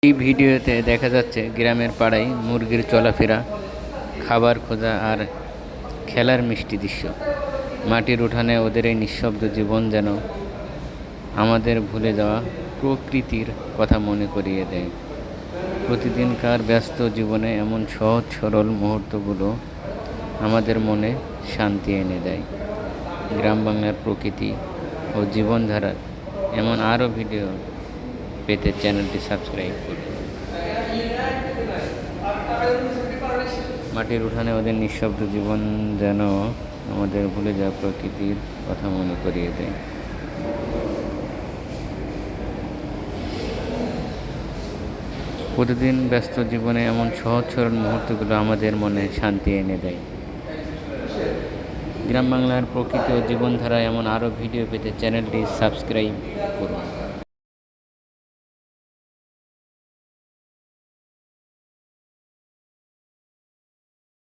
এই ভিডিওতে দেখা যাচ্ছে গ্রামের পাড়ায় মুরগির চলাফেরা, খাবার খোঁজা আর খেলার মিষ্টি দৃশ্য। মাটির উঠানে ওদের এই নিঃশব্দ জীবন যেন আমাদের ভুলে যাওয়া প্রকৃতির কথা মনে করিয়ে দেয়। প্রতিদিনকার ব্যস্ত জীবনে এমন সহজ সরল মুহূর্তগুলো আমাদের মনে শান্তি এনে দেয়। গ্রাম বাংলার প্রকৃতি ও জীবনধারার এমন আরও ভিডিও পেতে চ্যানেলটি সাবস্ক্রাইব করুন। মাটির উঠানে ওদের নিঃশব্দ জীবন যেন আমাদের ভুলে যাওয়া প্রকৃতির কথা মনে করিয়ে দেয়। প্রতিদিন ব্যস্ত জীবনে এমন সহজ সরল মুহূর্তগুলো আমাদের মনে শান্তি এনে দেয়। গ্রাম বাংলার প্রকৃতি ও জীবনধারা এমন আরও ভিডিও পেতে চ্যানেলটি সাবস্ক্রাইব করুন।